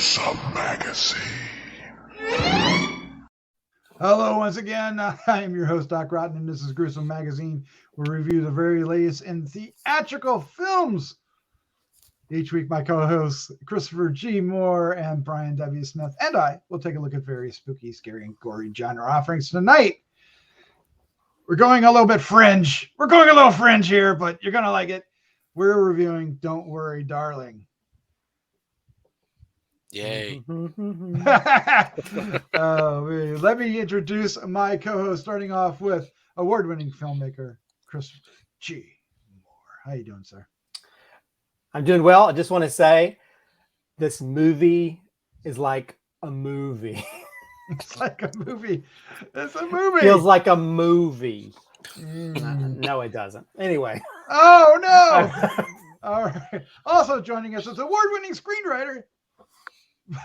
Gruesome Magazine. Hello once again. I am your host, Doc Rotten, and this is Gruesome Magazine. We review the very latest in theatrical films. Each week, my co-hosts, Christopher G. Moore and Brian W. Smith, and I will take a look at various spooky, scary, and gory genre offerings tonight. We're going a little bit fringe. We're going a little fringe here, but you're going to like it. We're reviewing Don't Worry, Darling. Yay. Let me introduce my co-host, starting off with award-winning filmmaker Christopher G. Moore. How you doing, sir? I'm doing well. I just want to say this movie is like a movie. It's like a movie. It's a movie. Feels like a movie. No, it doesn't. Anyway. Oh, no. All right. Also joining us is award-winning screenwriter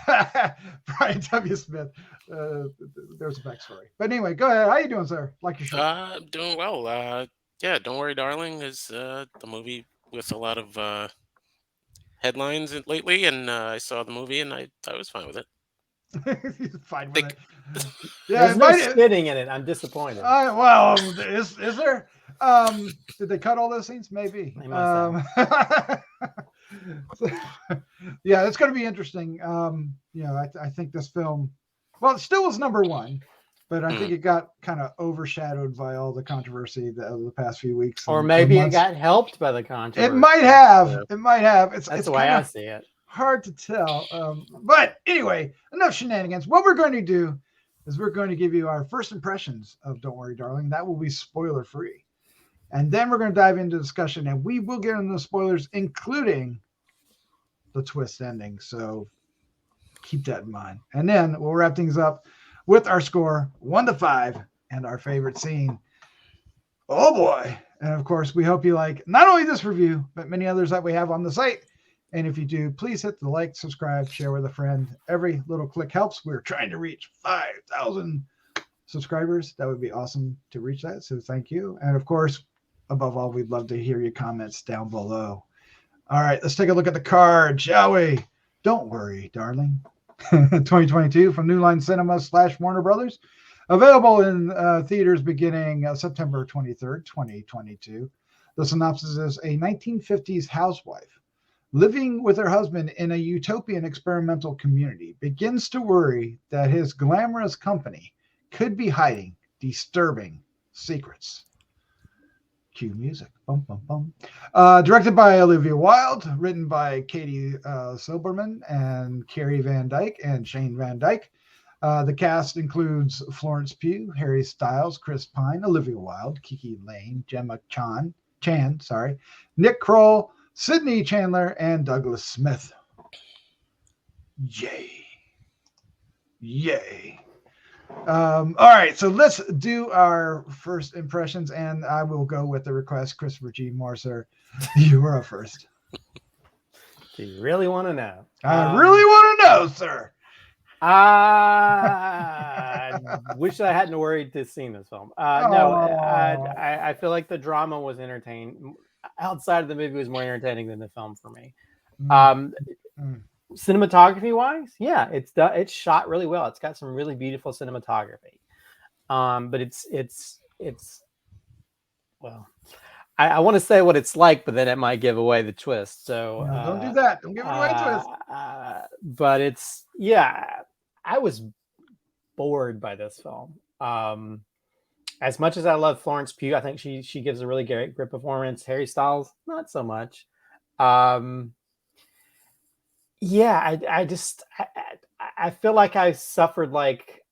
Brian W. Smith. There's a backstory. But anyway, go ahead. How you doing, sir? Like your show? I'm doing well. Yeah, Don't Worry, Darling is the movie with a lot of headlines lately, and I saw the movie, and I was fine with it. Fine with it. Yeah, there's no spitting in it. I'm disappointed. Well, is there? Did they cut all those scenes? Maybe. Yeah, it's going to be interesting. I think this film, well, it still was number one, but I think it got kind of overshadowed by all the controversy of the past few weeks. Or maybe it got helped by the controversy. It might have. Yeah. It might have. That's the way I see it. Hard to tell. But anyway, enough shenanigans. What we're going to do is we're going to give you our first impressions of Don't Worry, Darling. That will be spoiler free. And then we're going to dive into discussion, and we will get into the spoilers, including the twist ending. So keep that in mind. And then we'll wrap things up with our score 1 to 5 and our favorite scene. Oh boy. And of course, we hope you like not only this review, but many others that we have on the site. And if you do, please hit the like, subscribe, share with a friend. Every little click helps. We're trying to reach 5,000 subscribers. That would be awesome to reach that. So thank you. And of course, above all, we'd love to hear your comments down below. All right, let's take a look at the card, shall we? Don't Worry, Darling. 2022 from New Line Cinema / Warner Brothers. Available in theaters beginning September 23rd, 2022. The synopsis is a 1950s housewife living with her husband in a utopian experimental community begins to worry that his glamorous company could be hiding disturbing secrets. Cue music. Bum, bum, bum. Directed by Olivia Wilde, written by Katie Silberman and Carey Van Dyke and Shane Van Dyke. The cast includes Florence Pugh, Harry Styles, Chris Pine, Olivia Wilde, KiKi, Layne, Gemma Chan, Nick Kroll, Sydney Chandler, and Douglas Smith. Yay. All right, so let's do our first impressions, and I will go with the request. Christopher G. Moore, sir, you were up first. Do you really want to know? I really want to know, sir. I wish I hadn't worried to see this film. No, I feel like the drama was entertaining. Outside of the movie was more entertaining than the film for me. Cinematography wise, yeah, it's shot really well. It's got some really beautiful cinematography. But it's well, I want to say what it's like, but then it might give away the twist. So no, don't do that. Don't give away the twist. But it's, yeah, I was bored by this film. As much as I love Florence Pugh, I think she gives a really great performance. Harry Styles, not so much. Yeah, I feel like I suffered like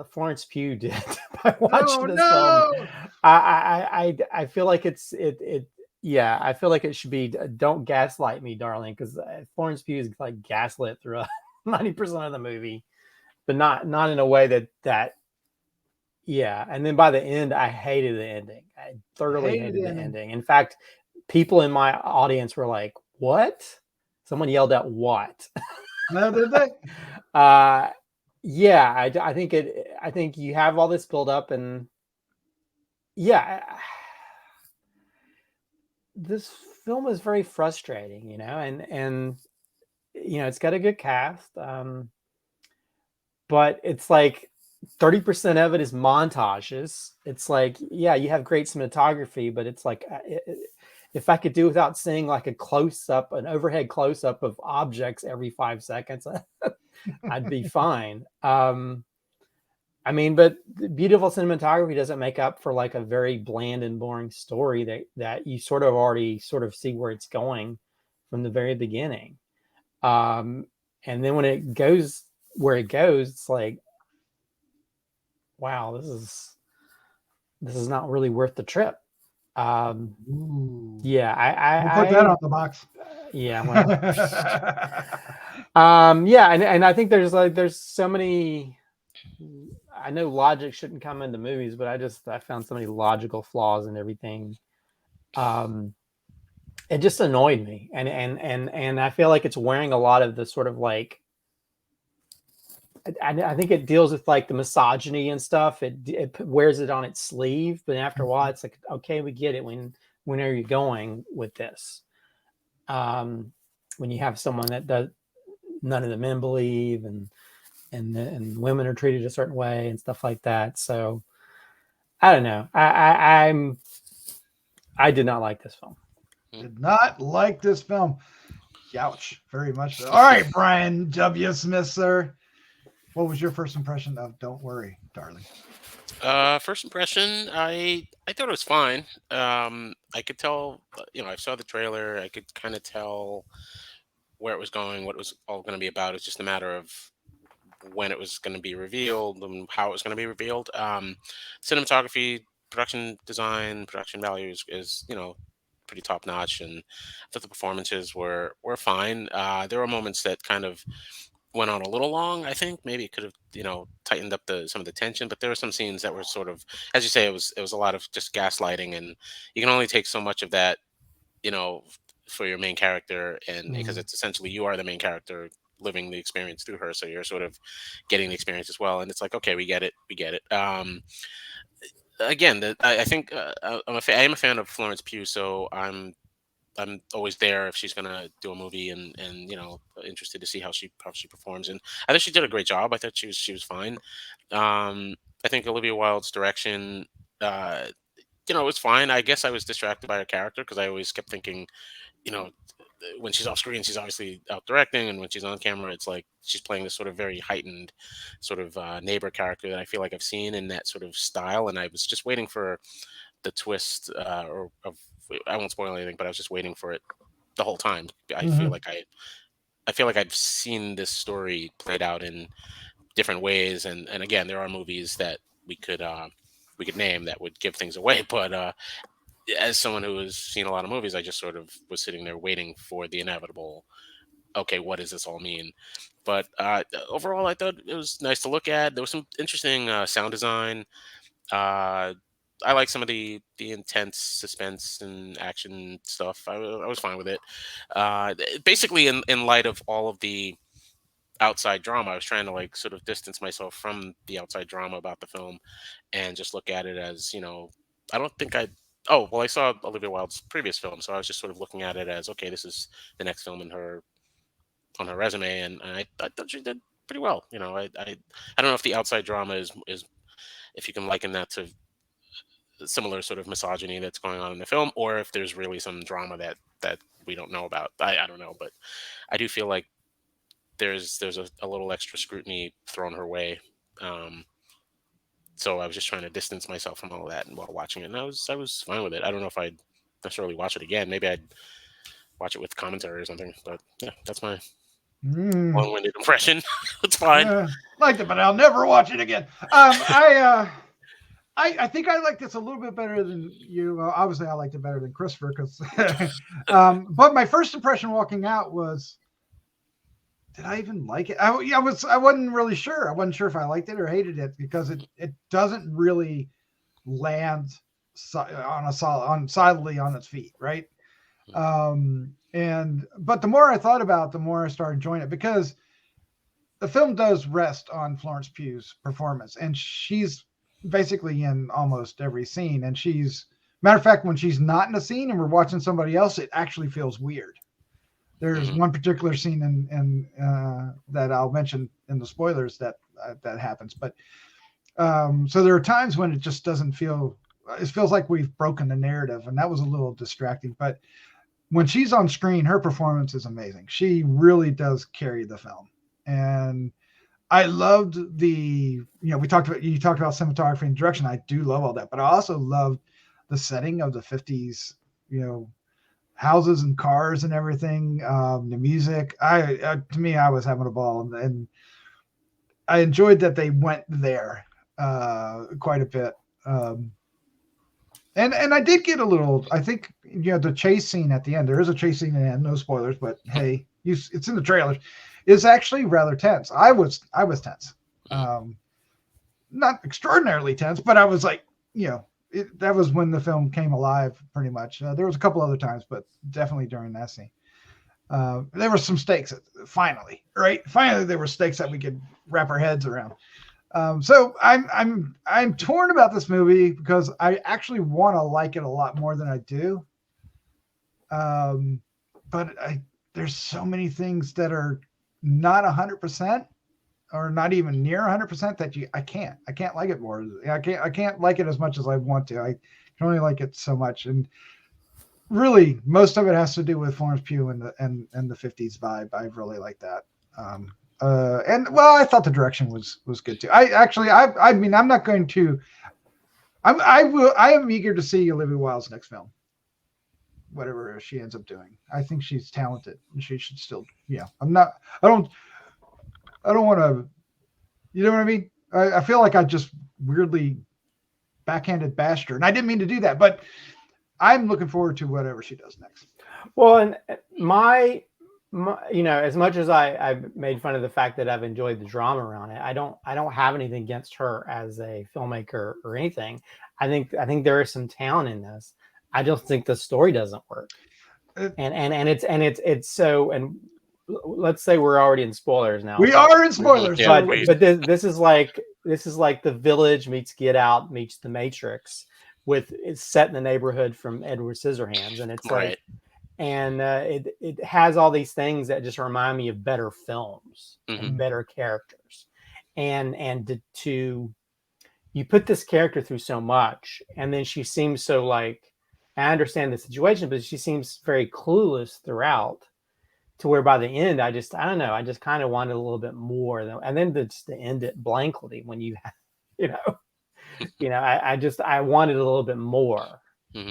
Florence Pugh did by watching this film. I feel like yeah, I feel like it should be "Don't Gaslight Me, Darling," because Florence Pugh is like gaslit through 90% of the movie, but not in a way that. Yeah, and then by the end, I hated the ending. I thoroughly hated the ending. In fact, people in my audience were like, "What?" Someone yelled out, "What?" No, did they? Yeah, I think you have all this build up, and yeah, this film is very frustrating, and it's got a good cast, but it's like 30% of it is montages. It's like, yeah, you have great cinematography, but it's like, if I could do without seeing like an overhead close up of objects every 5 seconds, I'd be fine. I mean, but the beautiful cinematography doesn't make up for like a very bland and boring story that you sort of already sort of see where it's going from the very beginning. And then when it goes where it goes, it's like, wow, this is not really worth the trip. Yeah, We'll put that on the box. Yeah, well, yeah, and I think there's so many. I know logic shouldn't come into movies, but I found so many logical flaws in everything. It just annoyed me, and I feel like it's wearing a lot of the sort of like. I think it deals with like the misogyny and stuff. It wears it on its sleeve, but after a while, it's like, okay, we get it. When are you going with this? When you have someone that none of the men believe, and women are treated a certain way and stuff like that. So I don't know. I did not like this film. Did not like this film. Ouch. Very much so. All right, Brian W. Smith, sir. What was your first impression of Don't Worry, Darling? First impression, I thought it was fine. I could tell, I saw the trailer. I could kind of tell where it was going, what it was all going to be about. It's just a matter of when it was going to be revealed and how it was going to be revealed. Cinematography, production design, production value is pretty top notch, and I thought the performances were fine. There were moments that kind of went on a little long. I think maybe it could have tightened up some of the tension, but there were some scenes that were sort of, as you say, it was a lot of just gaslighting, and you can only take so much of that for your main character, and because it's essentially you are the main character living the experience through her, so you're sort of getting the experience as well, and it's like, okay, we get it. Again, I think I am a fan of Florence Pugh, so I'm always there if she's gonna do a movie, and interested to see how she performs. And I think she did a great job. I thought she was fine. I think Olivia Wilde's direction, it was fine. I guess I was distracted by her character because I always kept thinking, when she's off screen, she's obviously out directing, and when she's on camera, it's like she's playing this sort of very heightened sort of neighbor character that I feel like I've seen in that sort of style. And I was just waiting for the twist, or I won't spoil anything, but I was just waiting for it the whole time. I feel like I've seen this story played out in different ways, and again, there are movies that we could name that would give things away, but as someone who has seen a lot of movies, I just sort of was sitting there waiting for the inevitable. Okay, what does this all mean? But overall, I thought it was nice to look at. There was some interesting sound design. I like some of the intense suspense and action stuff. I was fine with it. Basically, in light of all of the outside drama, I was trying to like sort of distance myself from the outside drama about the film and just look at it as, I don't think I saw Olivia Wilde's previous film, so I was just sort of looking at it as, okay, this is the next film on her resume, and I thought she did pretty well. I don't know if the outside drama is if you can liken that to similar sort of misogyny that's going on in the film, or if there's really some drama that we don't know about. I don't know, but I do feel like there's a little extra scrutiny thrown her way. So I was just trying to distance myself from all that and while watching it, and I was fine with it. I don't know if I'd necessarily watch it again. Maybe I'd watch it with commentary or something. But yeah, that's my long-winded impression. It's fine. Liked it, but I'll never watch it again. I think I like this a little bit better than you. Obviously, I liked it better than Christopher, because. But my first impression walking out was, did I even like it? I wasn't really sure. I wasn't sure if I liked it or hated it, because it doesn't really land solidly on its feet, right? But the more I thought about it, the more I started enjoying it, because the film does rest on Florence Pugh's performance, and she's basically in almost every scene. And matter of fact, when she's not in a scene and we're watching somebody else, it actually feels weird. There's one particular scene in that I'll mention in the spoilers that happens. But so there are times when it just doesn't feel. It feels like we've broken the narrative, and that was a little distracting. But when she's on screen, her performance is amazing. She really does carry the film, and I loved you talked about cinematography and direction. I do love all that, but I also loved the setting of the 50s, houses and cars and everything, the music. To me, I was having a ball, and I enjoyed that they went there quite a bit. And I did get a little, I think, the chase scene at the end, there is a chase scene in the end, no spoilers, but hey, it's in the trailers, is actually rather tense. I was tense. Not extraordinarily tense, but I was like, that was when the film came alive pretty much. There was a couple other times, but definitely during that scene. There were some stakes finally, right? Finally, there were stakes that we could wrap our heads around. So I'm torn about this movie because I actually want to like it a lot more than I do. But there's so many things that are not 100% or not even near 100% that I can't like it more. I can't like it as much as I want to. I can only like it so much. And really, most of it has to do with Florence Pugh and the 50s vibe. I really like that. And well, I thought the direction was good too. I mean, I'm not going to. I am eager to see Olivia Wilde's next film, whatever she ends up doing. I think she's talented, and she should still. Yeah, I'm not. I don't want to. You know what I mean? I feel like I just weirdly backhanded bashed her, and I didn't mean to do that, but I'm looking forward to whatever she does next. Well, and my as much as I've made fun of the fact that I've enjoyed the drama around it, I don't have anything against her as a filmmaker or anything. I think there is some talent in this. I just think the story doesn't work. And it's so, and let's say we're already in spoilers now. We are in spoilers, but this is like The Village meets Get Out meets The Matrix, it's set in the neighborhood from Edward Scissorhands, and it's right. like. And it has all these things that just remind me of better films and better characters. And to you put this character through so much, and then she seems so like, I understand the situation, but she seems very clueless throughout, to where by the end, I don't know, I just kind of wanted a little bit more. And then to end it blankly when you I wanted a little bit more.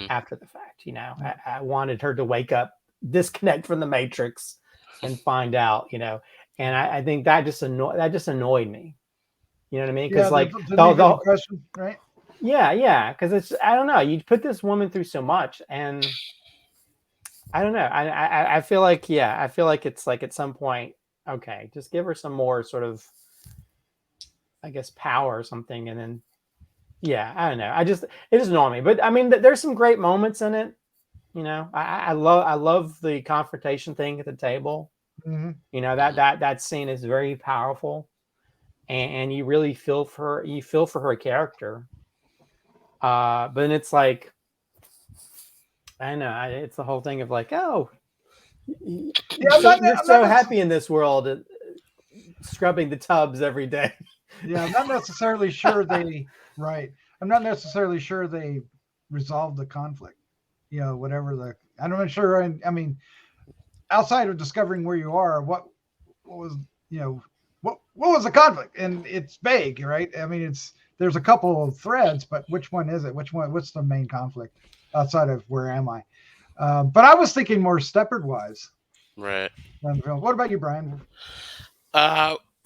After the fact, I wanted her to wake up, disconnect from the Matrix, and find out, and I think that just annoyed me. You know what I mean? Because the question, right? Yeah, because it's, I don't know, you put this woman through so much, and I don't know. I feel like it's like at some point, okay, just give her some more sort of, I guess, power or something, and then. Yeah, I don't know. It just annoyed me. But I mean, there's some great moments in it. I love the confrontation thing at the table. That scene is very powerful, and you really feel for her. You feel for her character. But then it's like, I don't know. It's the whole thing of like, oh, you're so happy in this world, scrubbing the tubs every day. Yeah, I'm not necessarily sure right. I'm not necessarily sure they resolved the conflict. Whatever I'm not sure. I mean, outside of discovering where you are, what was, what was the conflict? And it's vague, right? I mean, there's a couple of threads, but which one is it? What's the main conflict outside of where am I? But I was thinking more Stepford wise. Right. What about you, Brian?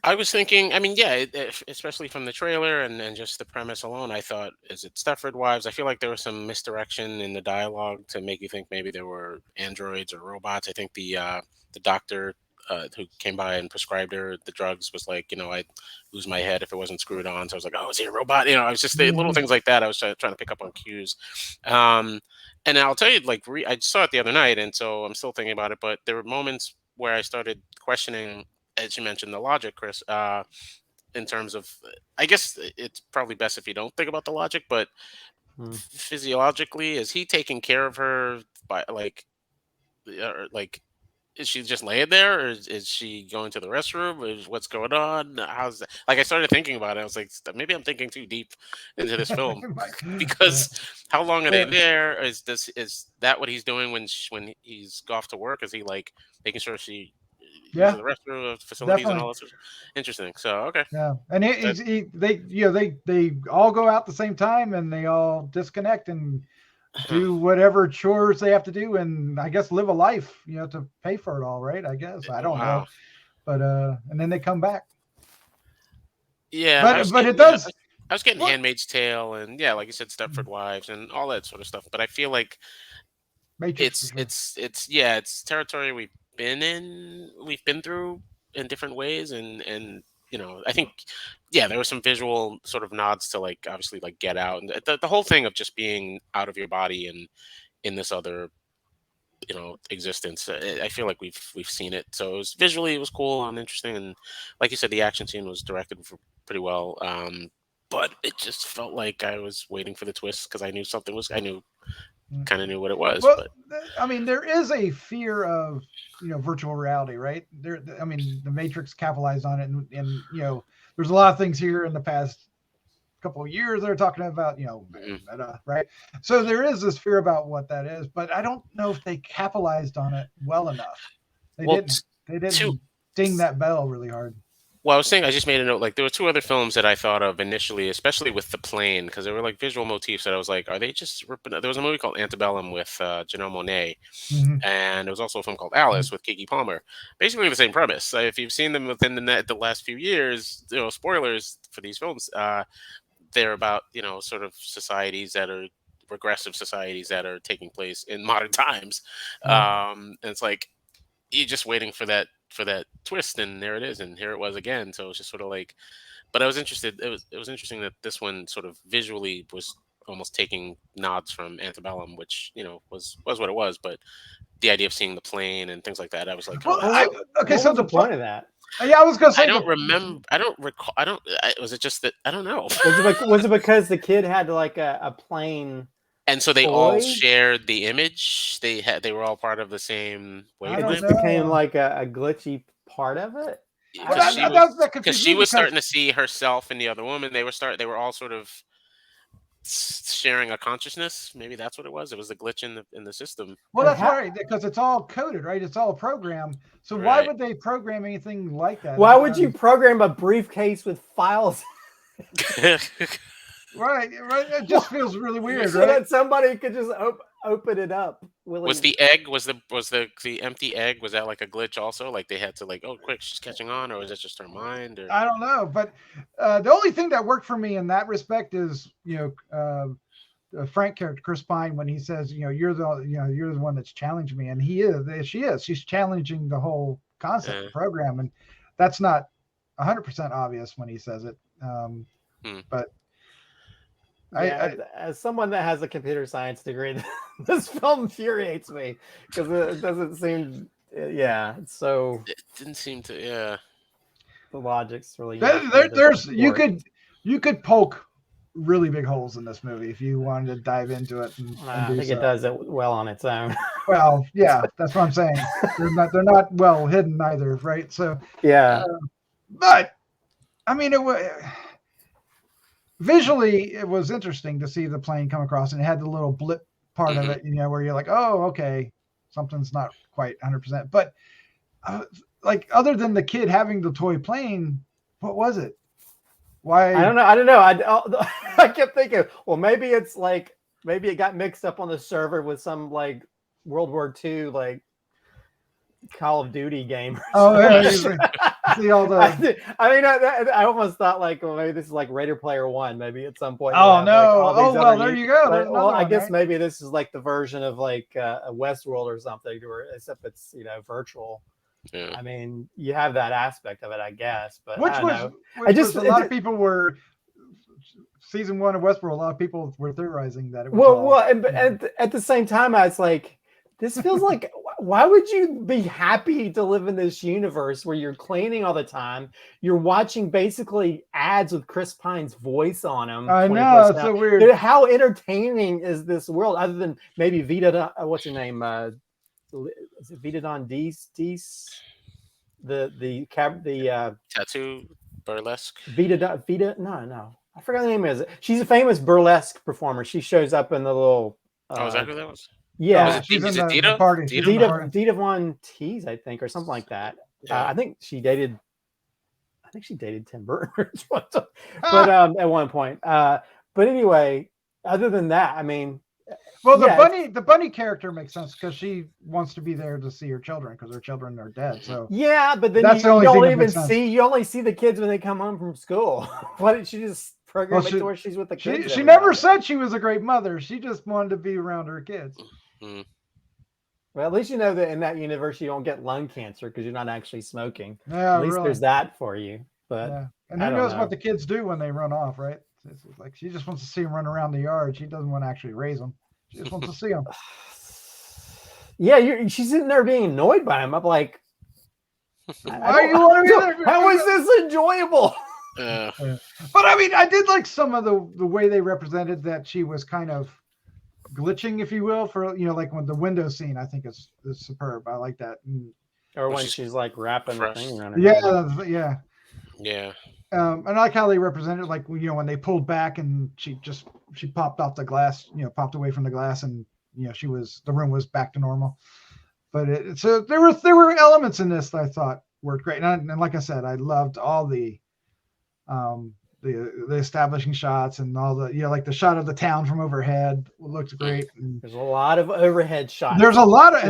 I was thinking, I mean, yeah, especially from the trailer and just the premise alone, I thought, is it Stepford Wives? I feel like there was some misdirection in the dialogue to make you think maybe there were androids or robots. I think the doctor who came by and prescribed her the drugs was like, I'd lose my head if it wasn't screwed on. So I was like, oh, is he a robot? I was just little things like that. I was trying to pick up on cues. And I'll tell you, like, I saw it the other night, and so I'm still thinking about it. But there were moments where I started questioning, as you mentioned, the logic, Chris, in terms of, I guess it's probably best if you don't think about the logic, but physiologically, is he taking care of her by like is she just laying there, or is she going to the restroom? What's going on? How's that? Like, I started thinking about it. I was like, maybe I'm thinking too deep into this film Yeah. because how long are they Well, there? Is that what he's doing when he's off to work? Is he like making sure she uses Yeah, the restroom facilities and definitely. all that stuff? Interesting. So okay, Yeah, and That- they all go out the same time and they all disconnect and do whatever chores they have to do and I guess live a life, to pay for it all, right? I guess I don't wow. know, but and then they come back. Yeah, But it does. I was getting What? Handmaid's Tale and yeah, like you said, Stepford Wives and all that sort of stuff. But I feel like Matrix for sure. it's territory we've been through in different ways, and I think there were some visual sort of nods to like obviously like Get Out and the whole thing of just being out of your body and in this other existence. I feel like we've seen it, so it was cool and interesting, and like you said, the action scene was directed pretty well. But it just felt like I was waiting for the twist because I knew something was. I knew kind of knew what it was, Well, but I mean, there is a fear of virtual reality, right? I mean, the Matrix capitalized on it, and there's a lot of things here in the past couple of years they're talking about, meta, right? So there is this fear about what that is, but I don't know if they capitalized on it well enough. They well, didn't. They didn't two. ding that bell really hard. Well, I was saying I just made a note. Like there were two other films that I thought of initially, especially with the plane, because there were like visual motifs that I was like, are they just ripping? There was a movie called Antebellum with Janelle Monáe, Mm-hmm. and there was also a film called Alice with Kiki Palmer. Basically the same premise. If you've seen them within the last few years, spoilers for these films. They're about sort of societies that are regressive societies that are taking place in modern times, and it's like you're just waiting for that twist, and there it is, and here it was again. So it's just sort of like, but I was interested. It was interesting that this one sort of visually was almost taking nods from Antebellum, which was what it was. But the idea of seeing the plane and things like that, I was like, Well, okay, so what was the point of that? Yeah, I was gonna say. I don't remember. I don't recall. I don't. Was it just that? I don't know. Was it because the kid had like a plane? And so they all toy? shared the image. They were all part of the same I It don't wavelength. just became know. like a glitchy part of it. Well, Because that because confused she me was because starting to see herself in the other woman. They were all sort of sharing a consciousness. Maybe that's what it was. It was a glitch in the system. well, that's right, because it's all coded, right? It's all programmed. So why Right. would they program anything like that? Why would you program a briefcase with files? Right. It just feels really weird, So right? that somebody could just open it up. Was the egg was the empty egg, was that like a glitch also? Like they had to like, oh quick, she's catching on, or was that just her mind? Or I don't know, but the only thing that worked for me in that respect is Frank character Chris Pine, when he says you're the one that's challenging me, and she's challenging the whole concept of the program, and that's not 100% obvious when he says it, but as someone that has a computer science degree, this film infuriates me because it doesn't seem. It's so. it didn't seem to. Yeah. The logic's really. There's you could poke really big holes in this movie if you wanted to dive into it. I think it does it well on its own. Well, yeah, that's what I'm saying. They're not well hidden either, right? So yeah, but I mean, visually it was interesting to see the plane come across, and it had the little blip part of it, where you're like, oh, okay, something's not quite 100%. But like, other than the kid having the toy plane, what was it? Why? I don't know. I kept thinking, well, maybe it's like, maybe it got mixed up on the server with some like World War II like Call of Duty game. See all the. I almost thought like, well, maybe this is like Raider Player One. Maybe at some point. Oh no! Well, there you go. Well, I guess maybe this is like the version of like a Westworld or something, except it's virtual. Yeah. I mean, you have that aspect of it, I guess. But which was a lot of people were. Season 1 of Westworld, a lot of people were theorizing that it was. And at the same time, I was like, this feels like, why would you be happy to live in this universe where you're cleaning all the time? You're watching basically ads with Chris Pine's voice on them. I know, it's so weird. How entertaining is this world, other than maybe Vita, what's her name? is it Vita Don Dees? The Tattoo burlesque. No, I forgot the name is. She's a famous burlesque performer. She shows up in the little. Oh, is that who that was? Yeah, she's is in it the Dita? party. Dita Von Teese, I think, or something like that. Yeah. I think she dated Tim Burton but at one point. But anyway, other than that, I mean, well, the bunny character makes sense because she wants to be there to see her children because her children are dead. So yeah, but then that's you the only don't thing even see. You only see the kids when they come home from school. Why didn't she just program it to where she's with the kids? She never said she was a great mother. She just wanted to be around her kids. Mm. Well, at least you know that in that universe you don't get lung cancer because you're not actually smoking. Yeah, at least there's that for you. But yeah. And who knows what the kids do when they run off, right? It's like she just wants to see them run around the yard. She doesn't want to actually raise them. She just wants to see them. Yeah, she's sitting there being annoyed by him. I'm like, how is this enjoyable? But I mean, I did like some of the way they represented that she was kind of glitching, if you will, for like when the window scene. I think is superb. I like that. Or when she's like wrapping the thing around her head. Yeah. And I like how they represented, like when they pulled back and she popped off the glass, popped away from the glass, and the room was back to normal. But so there were elements in this that I thought worked great, and like I said, I loved all the establishing shots and all the like the shot of the town from overhead looked great. And there's a lot of overhead shots. There's a lot of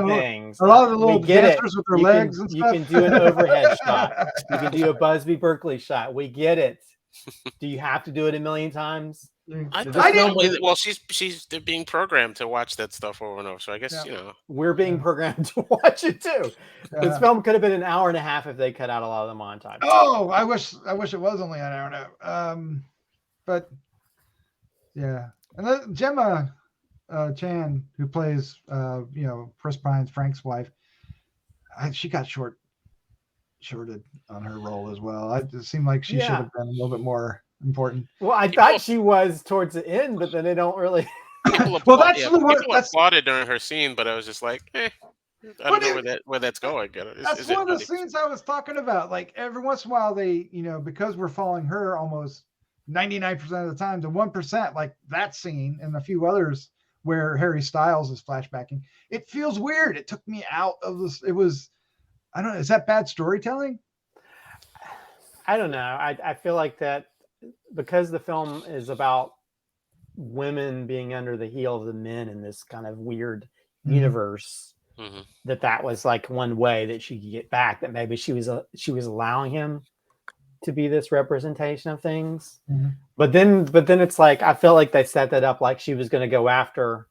things. A lot of the little dancers with their legs and stuff. You can do an overhead shot. You can do a Busby Berkeley shot. We get it. Do you have to do it a million times? Well, they're being programmed to watch that stuff over and over. So I guess we're being programmed to watch it too. This film could have been an hour and a half if they cut out a lot of the montage. Oh, I wish it was only an hour and a half. But yeah, and then Gemma Chan, who plays Chris Pine's Frank's wife, she got shorted on her role as well. It seemed like she should have been a little bit more important. Well, I thought she was towards the end, but then they don't really. People applauded during her scene, but I was just like, I don't know where that's going. That's one of the scenes I was talking about. Like every once in a while, they because we're following her almost 99% of the time, the 1%, like that scene and a few others where Harry Styles is flashbacking, it feels weird. It took me out of this. It was, I don't know. Is that bad storytelling? I don't know. I feel like that. Because the film is about women being under the heel of the men in this kind of weird universe, that was like one way that she could get back. That maybe she was allowing him to be this representation of things. But then it's like I felt like they set that up like she was going to go after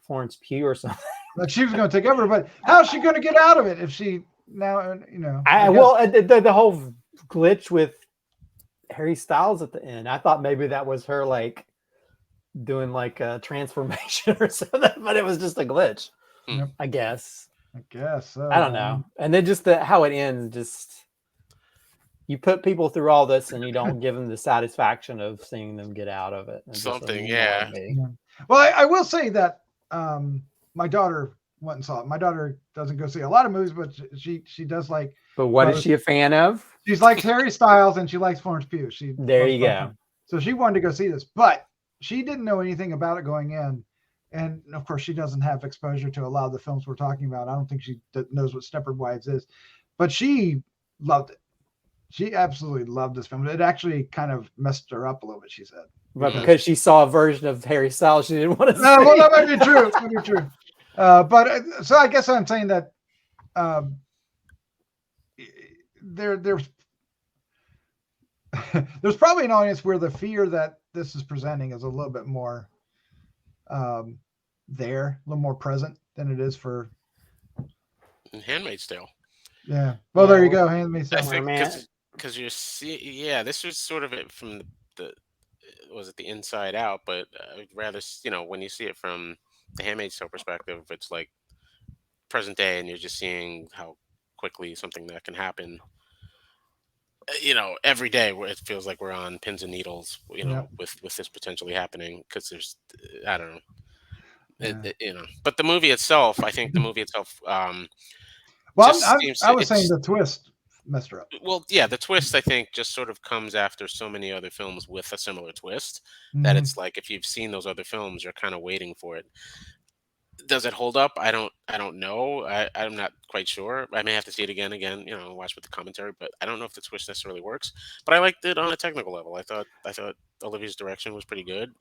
Florence Pugh or something. Like she was going to take over, but how's she going to get out of it if she now the whole glitch with Harry Styles at the end. I thought maybe that was her like doing like a transformation or something, but it was just a glitch. I guess. So. I don't know. And then just how it ends, just you put people through all this and you don't give them the satisfaction of seeing them get out of it. Something, Well, I will say that my daughter went and saw it. My daughter doesn't go see a lot of movies, but she does like. But what is she a fan of? She likes Harry Styles and she likes Florence Pugh. There you go. So she wanted to go see this, but she didn't know anything about it going in. And of course, she doesn't have exposure to a lot of the films we're talking about. I don't think she knows what Stepford Wives is, but she loved it. She absolutely loved this film. It actually kind of messed her up a little bit, she said. But because she saw a version of Harry Styles she didn't want to see. No, well, that might be true. It might be true. But so I guess I'm saying that there's probably an audience where the fear that this is presenting is a little bit more a little more present than it is for Handmaid's Tale. Yeah. Well, there you go. Handmaid's Tale. I think because you see, this was sort of it from the inside out, but rather, when you see it from the Handmaid's Tale perspective, it's like present day, and you're just seeing how quickly something that can happen. Every day where it feels like we're on pins and needles, with this potentially happening because there's, I don't know. But the movie itself, I think the movie itself, Well, just seems I was saying the twist messed her up. well, yeah, the twist I think just sort of comes after so many other films with a similar twist that Mhm. it's like if you've seen those other films, you're kind of waiting for it. Does it hold up? I don't know. I'm not quite sure. I may have to see it again, watch with the commentary, but I don't know if the twist necessarily works. But I liked it on a technical level. I thought Olivia's direction was pretty good.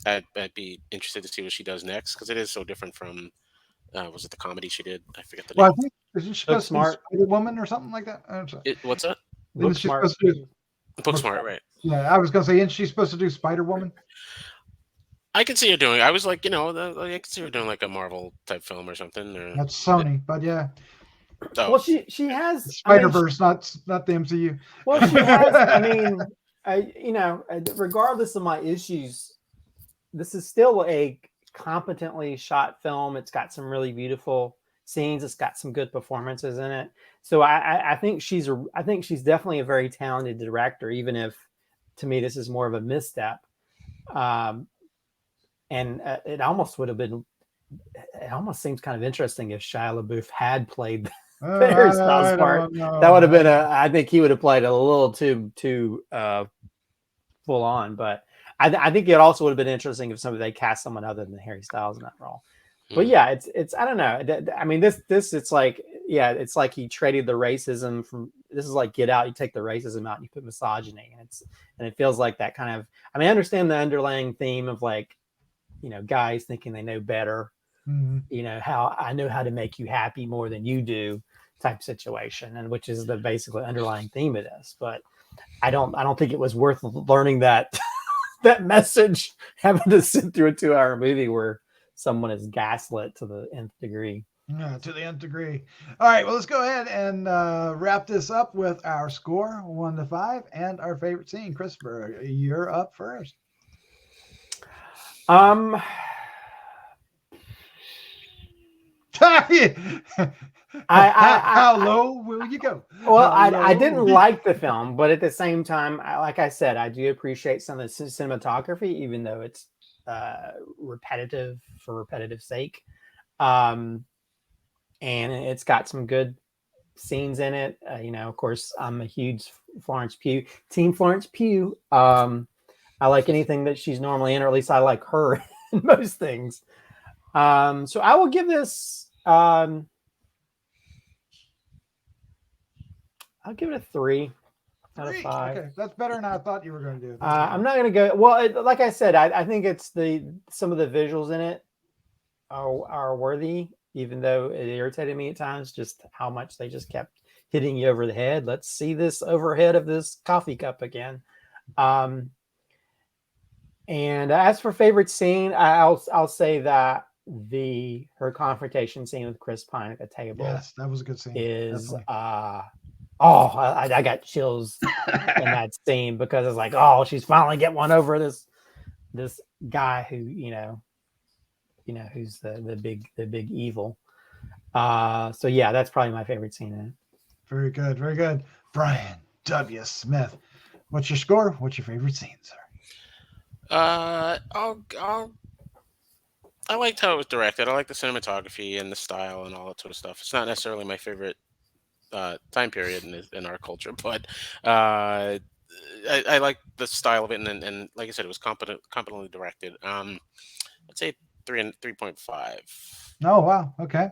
I'd be interested to see what she does next because it is so different from was it the comedy she did? I forget the Well, I name. think isn't she Book supposed to be smart. Spider Woman or something like that? I'm sorry. What's that? Isn't Book she smart. supposed to do Booksmart, right? Yeah, I was gonna say, isn't she supposed to do Spider Woman? I could see her doing. I was like, I could see her doing like a Marvel type film or something. Or That's Sony, but yeah, oh, Well, she has. Spider Verse, not the MCU. Well, she has. I mean, regardless of my issues, this is still a competently shot film. It's got some really beautiful scenes. It's got some good performances in it. So I think she's definitely a very talented director, even if to me this is more of a misstep. And it almost would have been. It almost seems kind of interesting if Shia LaBeouf had played the hairstyle part. That would have been I think he would have played a little too full on, but I think it also would have been interesting if they cast someone other than Harry Styles in that role. But yeah, it's I don't know. I mean, this it's like it's like he traded the racism from. This is like Get Out. You take the racism out and you put misogyny, and it feels like that kind of. I mean, I understand the underlying theme of like, guys thinking they know better. Mm-hmm. How I know how to make you happy more than you do type situation, and which is the basically underlying theme of this. But I don't think it was worth learning that that message, having to sit through a 2-hour movie where someone is gaslit to the nth degree. Yeah, to the nth degree. All right, well, let's go ahead and wrap this up with our score 1 to 5 and our favorite scene. Christopher, you're up first. How low will you go? Well, I didn't like the film, but at the same time, like I said, I do appreciate some of the cinematography, even though it's repetitive for repetitive sake. And it's got some good scenes in it. Of course, I'm a huge Florence Pugh team. Florence Pugh. I like anything that she's normally in, or at least I like her in most things. So I will give this. I'll give it a 3 out of 5. Okay, that's better than I thought you were going to do. I'm not going to go. Well, like I said, I think it's some of the visuals in it are worthy, even though it irritated me at times just how much they just kept hitting you over the head. Let's see this overhead of this coffee cup again. And as for favorite scene, I'll say that her confrontation scene with Chris Pine at the table. Yes, that was a good scene. Is I got chills in that scene because it's like, oh, she's finally getting one over this guy who who's the big evil. So yeah, that's probably my favorite scene in it. Very good, very good. Brian W. Smith, what's your score? What's your favorite scene, sir? I liked how it was directed. I like the cinematography and the style and all that sort of stuff. It's not necessarily my favorite time period in our culture, but I like the style of it, and like I said, it was competently directed. I'd say 3.5. Oh wow, okay.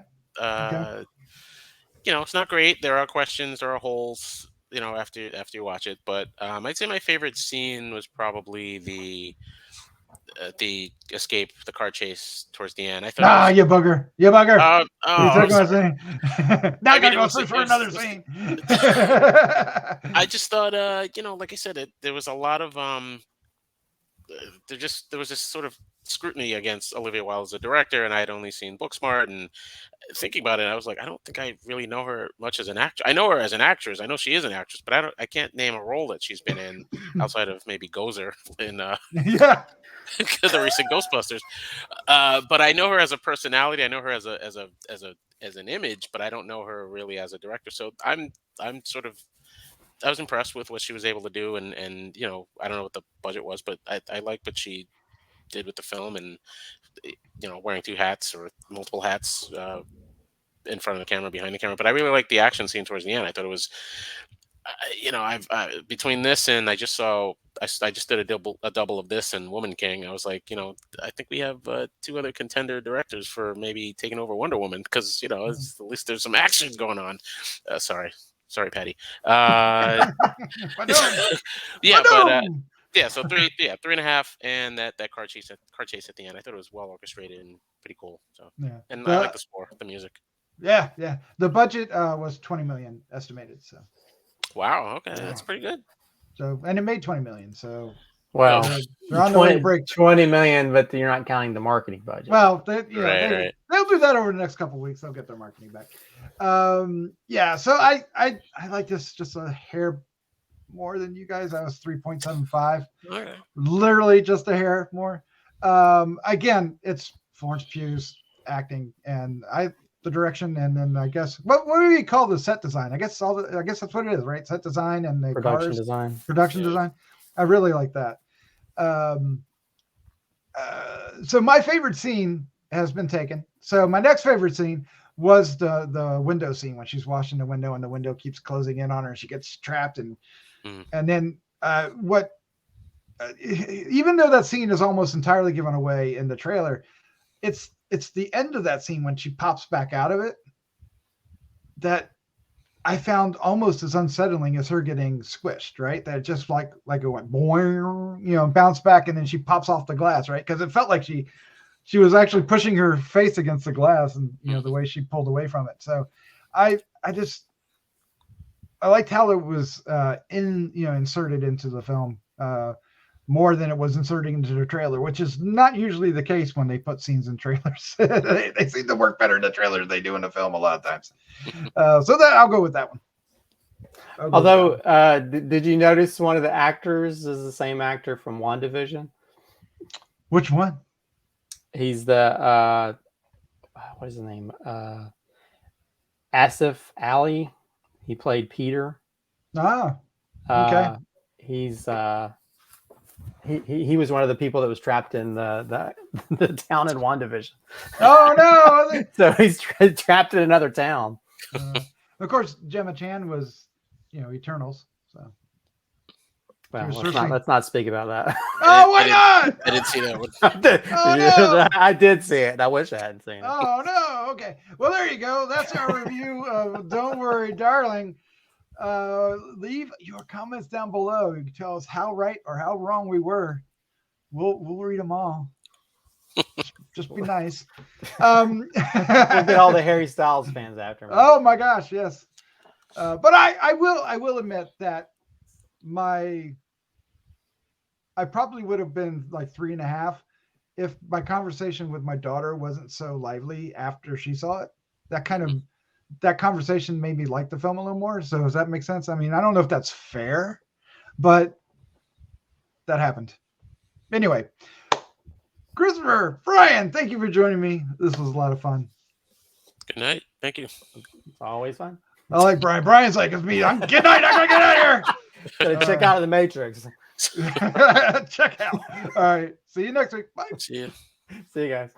It's not great. There are questions, there are holes, after you watch it, but I'd say my favorite scene was probably the escape, the car chase towards the end. I thought, you bugger. You took my scene. Now I gotta go search for another scene. I just thought, like I said, there was a lot of there was this sort of scrutiny against Olivia Wilde as a director, and I had only seen Booksmart. And thinking about it, I was like, I don't think I really know her much as an actress. I know her as an actress. I know she is an actress, but I can't name a role that she's been in outside of maybe Gozer in yeah. the recent Ghostbusters. But I know her as a personality. I know her as an image, but I don't know her really as a director. So I was impressed with what she was able to do, and I don't know what the budget was, but I like what she did with the film, and wearing two hats or multiple hats in front of the camera, behind the camera. But I really liked the action scene towards the end. I thought it was, I've between this and I just did a double of this and Woman King. I was like, I think we have two other contender directors for maybe taking over Wonder Woman, because at least there's some action going on. Sorry, Patty. Yeah, but yeah, so 3.5, and that car chase at the end. I thought it was well orchestrated and pretty cool. So Yeah, and I like the score, the music. Yeah. The budget was 20 million estimated. So. Wow. Okay, that's pretty good. So, and it made 20 million. So. Well, they're on the way to break 20 million, but you're not counting the marketing budget. Well, Right. they'll do that over the next couple of weeks. They'll get their marketing back. Yeah. So I like this just a hair more than you guys. I was 3.75. Okay. Literally just a hair more. Again, it's Florence Pugh's acting and the direction, and then I guess what do we call the set design? I guess that's what it is, right? Set design and the Production cars, design. Production design. I really like that. So my favorite scene has been taken. So my next favorite scene was the window scene when she's washing the window and the window keeps closing in on her and she gets trapped and then even though that scene is almost entirely given away in the trailer, it's the end of that scene when she pops back out of it that I found almost as unsettling as her getting squished, right? That just like it went boing, bounced back and then she pops off the glass, right? Because it felt like she was actually pushing her face against the glass, and the way she pulled away from it. So I liked how it was inserted into the film more than it was inserting into the trailer, which is not usually the case when they put scenes in trailers. they seem to work better in the trailers than they do in the film a lot of times. So that I'll go with that one. Although, did you notice one of the actors is the same actor from WandaVision? Which one? He's the what is his name? Asif Ali. He played Peter. Ah, okay. He's he was one of the people that was trapped in the town in WandaVision. Oh no! So he's trapped in another town. Of course, Gemma Chan was, Eternals. So. Well, let's not speak about that. Oh, why not? I didn't see that one. No. I did see it. I wish I hadn't seen it. Oh no! Okay. Well, there you go. That's our review of Don't Worry, Darling. Leave your comments down below. You can tell us how right or how wrong we were. We'll read them all. Just be nice. We'll get all the Harry Styles fans after me. Oh my gosh, yes. But I will admit that I probably would have been like 3.5 if my conversation with my daughter wasn't so lively after she saw it. That conversation made me like the film a little more. So does that make sense? I mean, I don't know if that's fair, but that happened. Anyway, Christopher, Brian, thank you for joining me. This was a lot of fun. Good night. Thank you. It's always fun. I like Brian. Brian's like, it's me. Good night. I'm going to get out of here. Gotta check out of the Matrix. Check out. All right. See you next week. Bye. See you. See you guys.